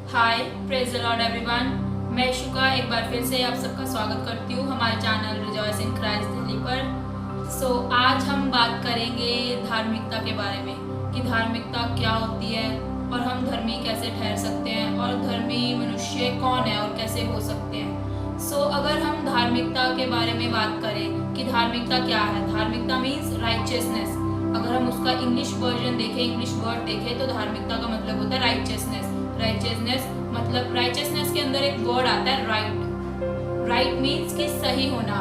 Hi, praise the Lord everyone. मैं शुका एक बार फिर से आप सबका स्वागत करती हूँ हमारे channel rejoice in Christ Delhi पर। आज हम बात करेंगे धार्मिकता के बारे में कि धार्मिकता क्या होती है और हम धर्मी कैसे ठहर सकते हैं और धर्मी मनुष्य कौन है और कैसे हो सकते हैं। अगर हम धार्मिकता के बारे में बात करें कि धार्मिकता क्या है, धार्मिकता मीन्स राइचियसनेस। अगर हम उसका इंग्लिश वर्जन देखें, इंग्लिश वर्ड देखें तो धार्मिकता का मतलब होता है राइचियसनेस। राइचियसनेस मतलब राइचियसनेस के अंदर एक वर्ड आता है राइट। राइट मीन्स कि सही होना।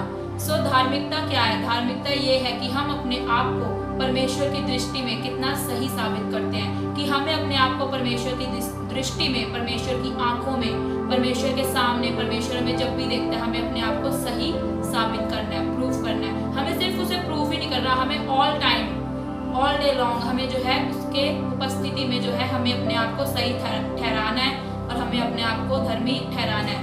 धार्मिकता क्या है? धार्मिकता ये है कि हम अपने आप को परमेश्वर की दृष्टि में कितना सही साबित करते हैं, कि हमें अपने आप को परमेश्वर की दृष्टि में, परमेश्वर की आंखों में, परमेश्वर के सामने, परमेश्वर में जब भी देखते हैं हमें अपने आप को सही साबित करना है, प्रूफ करना है। हमें सिर्फ उसे प्रूफ ही नहीं करना, हमें all time, all day long हमें जो है उसके उपस्थिति में जो है हमें अपने आप को सही ठहराना है और हमें अपने आप को धर्मी ठहराना है।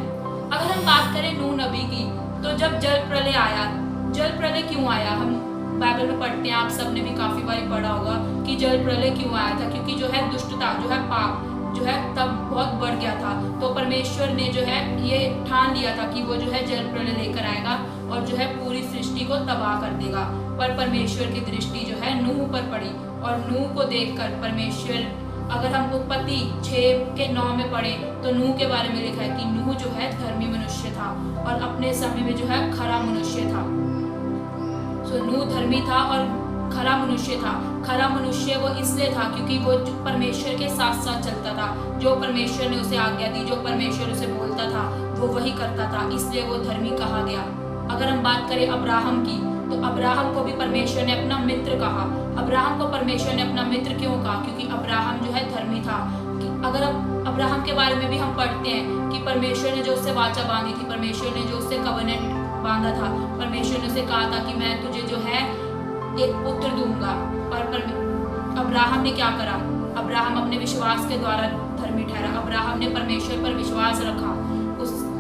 अगर हम बात करें नूह नबी की, तो जब जल प्रलय आया, जल प्रलय क्यों आया? हम बाइबल में पढ़ते हैं, आप सबने भी काफी बार पढ़ा होगा कि जल प्रलय क्यों आया था। क्योंकि जो है दुष्टता, जो है पाप जो है तब बहुत बढ़ गया था। तो परमेश्वर ने जो है ये ठान लिया था कि वो जो है जल प्रलय लेकर आएगा और जो है पूरी सृष्टि को तबाह कर देगा। पर परमेश्वर की दृष्टि जो है नूह पर पड़ी और नूह को देखकर परमेश्वर, अगर हम उत्पत्ति 6:9 में पढ़े तो नूह के बारे में लिखा है कि नूह जो है धर्मी मनुष्य था और अपने समय में जो है खरा मनुष्य था। नूह धर्मी था और खरा मनुष्य था। खरा मनुष्य वो इसलिए था क्योंकि वो परमेश्वर के साथ साथ चलता था। जो परमेश्वर ने उसे आज्ञा दी, जो परमेश्वर उसे बोलता था वो वही करता था, इसलिए वो धर्मी कहा गया। अगर हम बात करें अब्राहम की, तो अब्राहम को भी परमेश्वर ने अपना मित्र कहा। अब्राहम को परमेश्वर ने अपना मित्र क्यों कहा? क्योंकि अब्राहम जो है धर्मी था। अगर अब्राहम के बारे में भी हम पढ़ते हैं कि परमेश्वर ने जो उससे वाचा बांधी थी, परमेश्वर ने जो उससे कवनेंट बांधा था, परमेश्वर ने उसे कहा था कि मैं तुझे जो है एक पुत्र दूंगा। और अब्राहम ने क्या करा? अब्राहम अपने विश्वास के द्वारा धर्मी ठहरा। अब्राहम ने परमेश्वर पर विश्वास रखा।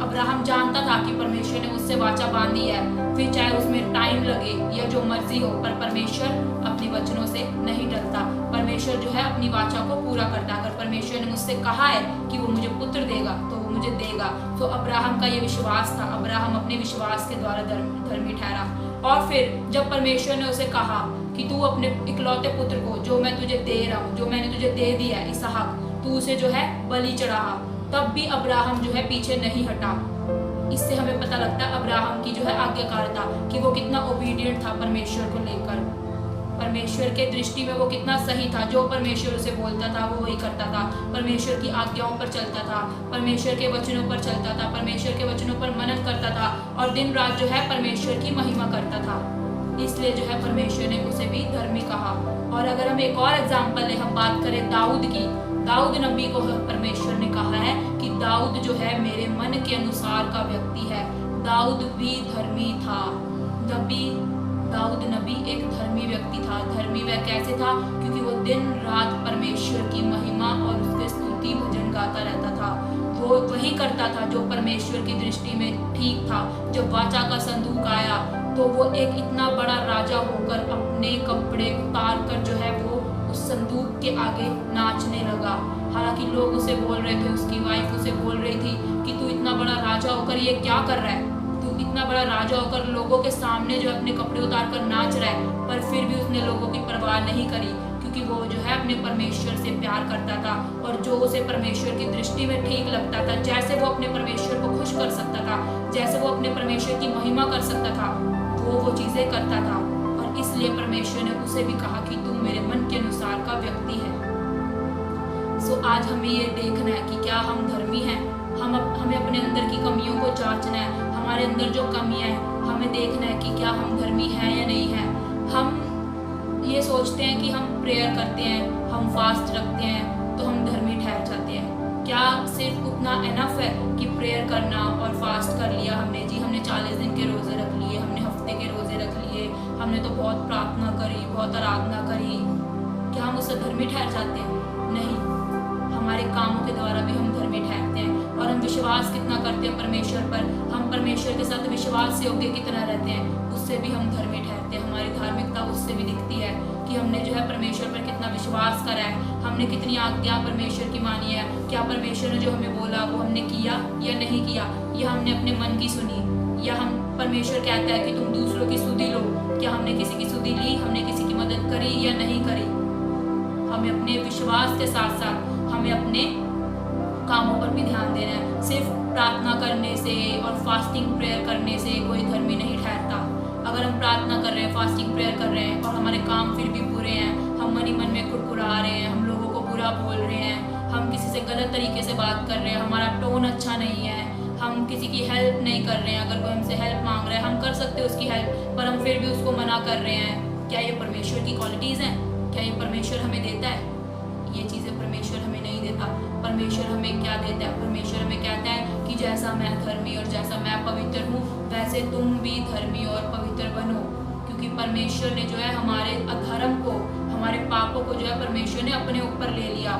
अब्राहम जानता था कि परमेश्वर ने उससे वाचा बांधी है, फिर चाहे उसमें टाइम लगे या जो मर्जी हो, पर परमेश्वर अपने वचनों से नहीं डरता। परमेश्वर जो है अपनी वाचा को पूरा करता। अगर परमेश्वर ने मुझसे कहा है कि वो मुझे पुत्र देगा तो वो मुझे देगा। तो अब्राहम का ये विश्वास था। अब्राहम अपने विश्वास के द्वारा धर्मी ठहरा। और फिर जब परमेश्वर ने उसे कहा कि तू अपने इकलौते पुत्र को, जो मैं तुझे दे रहा हूँ, जो मैंने तुझे दे दिया है, इसहाक, तू उसे जो है बलि चढ़ा, तब भी अब्राहम जो है पीछे नहीं हटा। इससे हमें पता लगता है अब्राहम की जो है आज्ञाकारिता, कि वो कितना ओबीडिएंट था परमेश्वर को लेकर। परमेश्वर के दृष्टि में वो कितना सही था। जो परमेश्वर उसे बोलता था वो वही करता था। परमेश्वर की आज्ञाओं पर चलता था, परमेश्वर के वचनों पर चलता था, परमेश्वर के वचनों पर मनन करता था और दिन रात जो है परमेश्वर की महिमा करता था। इसलिए जो है परमेश्वर ने उसे भी धर्मी कहा। और अगर हम एक और एग्जाम्पल ले, हम बात करें दाऊद की, दाऊद नबी को परमेश्वर ने कहा है कि दाऊद जो है मेरे मन के अनुसार का व्यक्ति है। दाऊद भी धर्मी था। दाऊद नबी एक धर्मी व्यक्ति था। धर्मी वह कैसे था? क्योंकि वो दिन रात परमेश्वर की महिमा और उसके स्तुति भजन गाता रहता था। वो वही करता था जो परमेश्वर की दृष्टि में ठीक था। जब वाचा का संदूक आया तो वो एक इतना बड़ा राजा होकर अपने कपड़े उतार कर जो है वो उस संदूक के आगे नाचने लगा। हालांकि लोग उसे बोल रहे थे, उसकी वाइफ उसे बोल रही थी कि तू इतना बड़ा राजा होकर ये क्या कर रहा है, तू इतना बड़ा राजा होकर लोगों के सामने जो अपने कपड़े उतार कर नाच रहा है। पर फिर भी उसने लोगों की परवाह नहीं करी, क्योंकि वो जो है अपने परमेश्वर से प्यार करता था और जो उसे परमेश्वर की दृष्टि में ठीक लगता था, जैसे वो अपने परमेश्वर को खुश कर सकता था, जैसे वो अपने परमेश्वर की महिमा कर सकता था, वो चीजें करता था। और इसलिए परमेश्वर ने उसे भी कहा कि तू मेरे मन के अनुसार का व्यक्ति है। आज हमें ये देखना है कि क्या हम धर्मी हैं। हमें अपने अंदर की कमियों को जांचना है। हमारे अंदर जो कमियां हैं हमें देखना है कि क्या हम धर्मी हैं या नहीं हैं। हम ये सोचते हैं कि हम प्रेयर करते हैं, हम फास्ट रखते हैं तो हम धर्मी ठहर जाते हैं। क्या सिर्फ उतना एनफ है कि प्रेयर करना और फास्ट कर लिया हमने, जी हमने 40 दिन के रोजे रख लिए, हमने हफ्ते के रोजे रख लिए, हमने तो बहुत प्रार्थना करी, बहुत आराधना करी, क्या हम उससे धर्मी ठहर जाते हैं? नहीं, हमारे कामों के द्वारा भी हम धर्मी ठहरते हैं। और हम विश्वास कितना करते हैं परमेश्वर पर, हम परमेश्वर के साथ विश्वास योग्य की तरह रहते हैं, उससे भी हम धर्मी ठहरते हैं। हमारी धार्मिकता उससे भी दिखती है। कि हमने जो है परमेश्वर पर कितना विश्वास करा है, हमने कितनी आज्ञा परमेश्वर की मानी है, क्या परमेश्वर ने जो हमें बोला वो हमने किया या नहीं किया, या हमने अपने मन की सुनी, या हम परमेश्वर कहता है कि तुम दूसरों की सुधि लो, क्या हमने किसी की सुधि ली, हमने किसी की मदद करी या नहीं करी। हमें अपने विश्वास के साथ साथ हमें अपने कामों पर भी ध्यान देना है। सिर्फ प्रार्थना करने से और फास्टिंग प्रेयर करने से कोई धर्मी नहीं ठहरता। अगर हम प्रार्थना कर रहे हैं, फास्टिंग प्रेयर कर रहे हैं और हमारे काम फिर भी बुरे हैं, हम मन ही मन में कुड़कुड़ा रहे हैं, हम लोगों को बुरा बोल रहे हैं, हम किसी से गलत तरीके से बात कर रहे हैं, हमारा टोन अच्छा नहीं है, हम किसी की हेल्प नहीं कर रहे हैं, अगर कोई हमसे हेल्प मांग रहा है हम कर सकते हैं उसकी हेल्प, पर हम फिर भी उसको मना कर रहे हैं, क्या ये परमेश्वर की क्वालिटीज़ हैं? क्या ये परमेश्वर हमें देता है? ये चीज़ें परमेश्वर हमें नहीं देता। परमेश्वर हमें क्या देता है? परमेश्वर हमें कहता है कि जैसा मैं धर्मी और जैसा मैं पवित्र हूँ वैसे तुम भी धर्मी और पवित्र बनो, क्योंकि परमेश्वर ने जो है हमारे अधर्म को, हमारे पापों को जो है परमेश्वर ने अपने ऊपर ले लिया,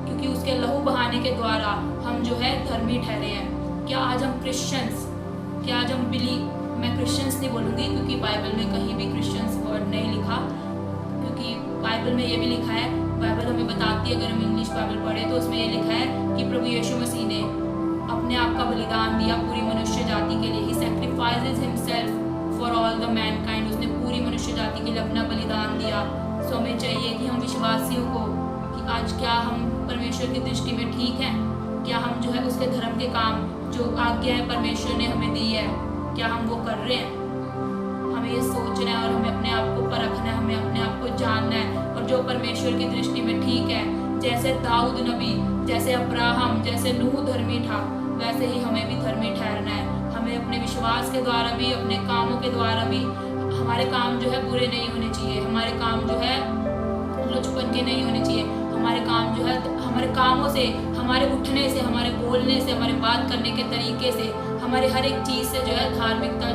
क्योंकि उसके लहू बहाने के द्वारा हम जो है धर्मी ठहरे हैं। क्या आज हम क्रिश्चियंस, क्या आज हम मैं क्रिश्चियंस नहीं बोलूँगी क्योंकि बाइबल में कहीं भी क्रिश्चियंस वर्ड नहीं लिखा, क्योंकि बाइबल में ये भी लिखा है, बाइबल हमें बताती है, अगर हम इंग्लिश बाइबल पढ़े तो उसमें ये लिखा है कि प्रभु यीशु मसीह ने अपने आप का बलिदान दिया पूरी मनुष्य जाति के लिए। He sacrifices himself for all the mankind. उसने पूरी मनुष्य जाति के लिए अपना बलिदान दिया। सो हमें चाहिए कि हम विश्वासियों को कि आज क्या हम परमेश्वर की दृष्टि में ठीक हैं? क्या हम जो है उसके धर्म के काम जो आज्ञा है परमेश्वर ने हमें दी है, क्या हम वो कर रहे हैं? हमें ये सोचना है और हमें अपने आप को परखना है, हमें अपने आप को जानना है, और जो परमेश्वर की दृष्टि में ठीक है, जैसे दाऊद नबी, जैसे अब्राहम, जैसे नूह धर्मी था, वैसे ही हमें भी धर्मी ठहरना है। हमें अपने विश्वास के द्वारा भी, अपने कामों के द्वारा भी, हमारे काम जो है बुरे नहीं होने चाहिए, हमारे काम जो है लुचपन के नहीं होने चाहिए, हमारे काम जो है हमारे कामों से, हमारे उठने से, हमारे बोलने से, हमारे बात करने के तरीके से, हमारे हर एक चीज़ से जो है धार्मिकता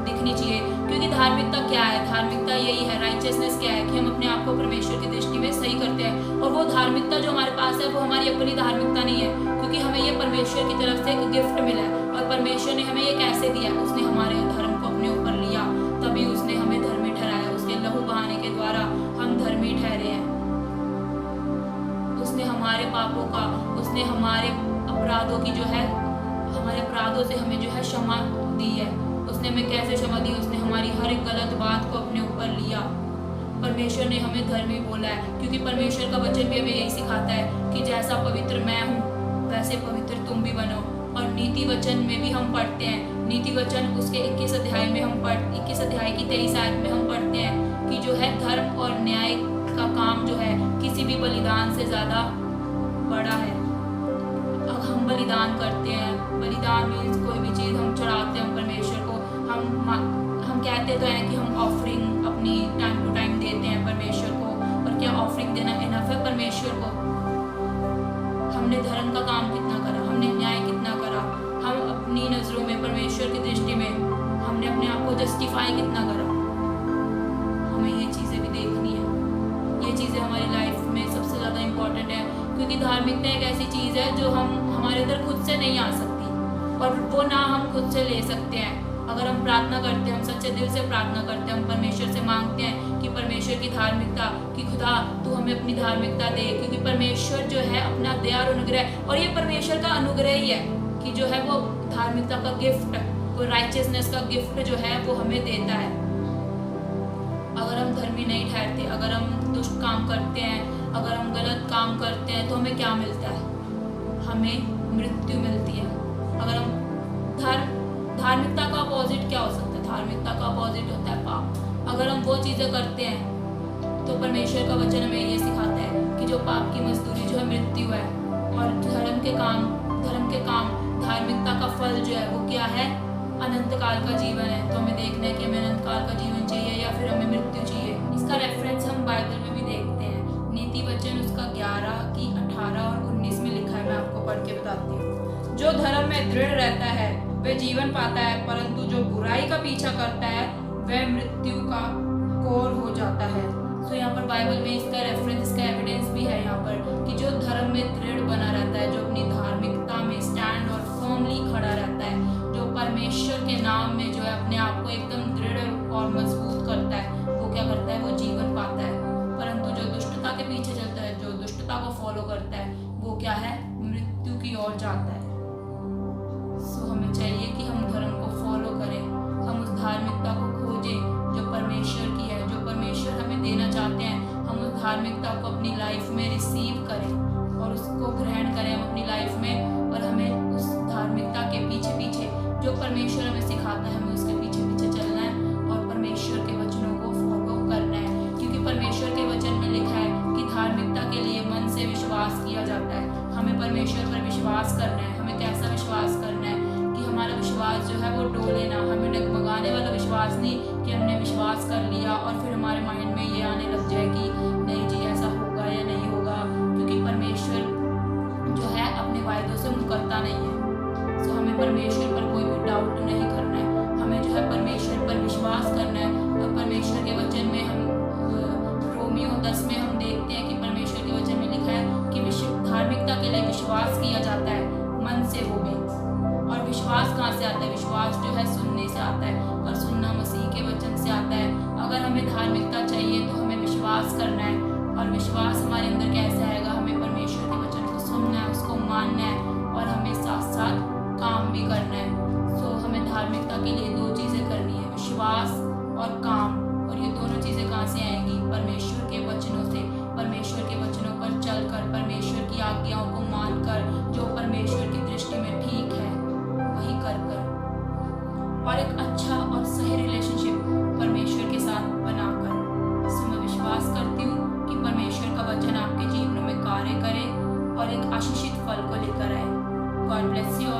दिखनी चाहिए। क्योंकि धार्मिकता क्या है? धार्मिकता यही है, राइचियसनेस क्या है कि हम अपने आप को परमेश्वर की दृष्टि में सही करते हैं, और वो धार्मिकता जो हमारे पास है वो हमारी अपनी धार्मिकता नहीं है, क्योंकि हमें ये परमेश्वर की तरफ से एक गिफ्ट मिला है, और परमेश्वर ने हमें ये कैसे दिया? उसने हमारे धर्म को अपने ऊपर लिया, तभी उसने हमें धर्मी ठहराया। उसके लहू बहाने के द्वारा हम धर्मी ठहरे हैं। उसने हमारे पापों का, उसने हमारे अपराधों की जो है, हमारे अपराधों से हमें जो है क्षमा दी है। उसने हमें कैसे क्षमा दी? उसने हमारी हर एक गलत बात को अपने ऊपर लिया। परमेश्वर ने हमें धर्मी बोला है, क्योंकि परमेश्वर का वचन भी हमें यही सिखाता है कि जैसा पवित्र मैं हूँ वैसे पवित्र तुम भी बनो। और नीति वचन में भी हम पढ़ते हैं, नीति वचन उसके 21 अध्याय में हम 21 अध्याय की 23 आयत में हम पढ़ते हैं कि जो है धर्म और न्याय का काम जो है किसी भी बलिदान से ज़्यादा बड़ा है। अब हम बलिदान करते हैं, बलिदान मीन्स कोई भी चीज़ हम चढ़ाते हैं परमेश्वर को, हम कहते तो हैं कि हम ऑफरिंग अपनी टाइम टू टाइम देते हैं परमेश्वर को, और क्या ऑफरिंग देना इनफ है परमेश्वर को? हमने धर्म का काम कितना करा, हमने न्याय कितना करा, हम अपनी नज़रों में परमेश्वर की दृष्टि में हमने अपने आप को जस्टिफाई कितना करा? हमें ये चीज़ें भी देखनी है। ये चीज़ें हमारी लाइफ में सबसे ज़्यादा इम्पॉर्टेंट है, क्योंकि धार्मिकता एक ऐसी चीज़ है जो हम हमारे अंदर खुद से नहीं आ सकती, और वो ना हम खुद से ले सकते हैं। अगर हम प्रार्थना करते हैं, हम सच्चे दिल से प्रार्थना करते हैं, हम परमेश्वर से मांगते हैं कि परमेश्वर की धार्मिकता, कि खुदा तू हमें अपनी धार्मिकता दे, क्योंकि परमेश्वर जो है अपना दया और अनुग्रह, और ये परमेश्वर का अनुग्रह ही है कि जो है वो धार्मिकता का गिफ्ट, वो राइचियसनेस का गिफ्ट जो है वो हमें देता है। अगर हम धर्मी नहीं ठहरते, अगर हम दुष्ट काम करते हैं, अगर हम गलत काम करते हैं, तो हमें क्या मिलता है? हमें मृत्यु मिलती है। अगर हम धार्मिकता का अपोजिट क्या हो सकता है? धार्मिकता का अपोजिट होता है पाप। अगर हम वो चीज़ें करते हैं तो परमेश्वर का वचन हमें ये सिखाता है कि जो पाप की मजदूरी जो है मृत्यु है, और धर्म के काम, धार्मिकता का फल जो है वो क्या है? अनंत काल का जीवन है। तो हमें देखना है कि हमें अनंत काल का जीवन चाहिए या फिर हमें मृत्यु चाहिए। इसका रेफरेंस हम बाइबल में भी देखते हैं। नीति वचन उसका 11 की 18 और 19 में लिखा है, मैं आपको पढ़ के बताती हूँ। जो धर्म में दृढ़ रहता है वह जीवन पाता है, परंतु जो बुराई का पीछा करता है वह मृत्यु का कोर हो जाता है। तो यहाँ पर बाइबल में इसका रेफरेंस, इसका एविडेंस भी है यहाँ पर कि जो धर्म में दृढ़ बना रहता है, जो अपनी धार्मिकता में स्टैंड और फर्मली खड़ा रहता है, जो परमेश्वर के नाम में जो है अपने आप को एकदम दृढ़ और मजबूत करता है, वो क्या करता है? वो जीवन पाता है। दुष्टता के पीछे चलता है, जो दुष्टता को फॉलो करता है, वो क्या है, मृत्यु की ओर जाता है। सो हमें चाहिए कि हम धर्म को फॉलो करें, हम उस धार्मिकता को खोजें जो परमेश्वर की है, जो परमेश्वर हमें देना चाहते हैं। हम उस धार्मिकता को अपनी लाइफ में रिसीव करें और उसको ग्रहण करें अपनी लाइफ में, और हमें उस धार्मिकता के पीछे पीछे जो परमेश्वर हमें सिखाता है, हमें उसके पीछे पीछे चलना है और परमेश्वर के वचनों को फॉलो करना है। क्योंकि परमेश्वर के वचन में लिखा है कि धार्मिकता के लिए मन से विश्वास किया जाता है। हमें परमेश्वर पर विश्वास करना है। हमें कैसा विश्वास करना है कि हमारा विश्वास जो है वो डोले ना, हमें डगमगाने वाला विश्वास नहीं कि हमने विश्वास कर लिया और फिर हमारे माइंड में ये आने लग जाए कि नहीं जी ऐसा होगा या नहीं होगा। क्योंकि परमेश्वर जो है अपने वायदों से मुकरता नहीं है। तो हमें परमेश्वर पर कोई भी डाउट नहीं करना है, हमें जो है परमेश्वर पर विश्वास करना है। और परमेश्वर के वचन में हम रोमियो 10 में हम देखते हैं कि परमेश्वर के वचन में लिखा है कि धार्मिकता के लिए विश्वास किया जाता है मन से वो भी। और विश्वास कहाँ से आता है, विश्वास जो है सुनने से आता है और सुनना मसीह के वचन से आता है। अगर हमें धार्मिकता चाहिए तो हमें विश्वास करना है, और विश्वास हमारे अंदर कैसे आएगा, हमें परमेश्वर के वचन को सुनना है, उसको मानना है और हमें साथ साथ काम भी करना है। सो हमें धार्मिकता के लिए 2 चीज़ें करनी है, विश्वास और काम। और ये दोनों चीज़ें कहाँ से आएंगी, परमेश्वर के वचनों से। परमेश्वर के वचनों पर चलकर, परमेश्वर की आज्ञाओं को मानकर, जो परमेश्वर की दृष्टि में ठीक है वही कर और एक अच्छा और सही रिलेशनशिप परमेश्वर के साथ बनाकर। सो मैं विश्वास करती हूँ कि परमेश्वर का वचन आपके जीवन में कार्य करे और एक आशीषित फल को लेकर आए। God bless you.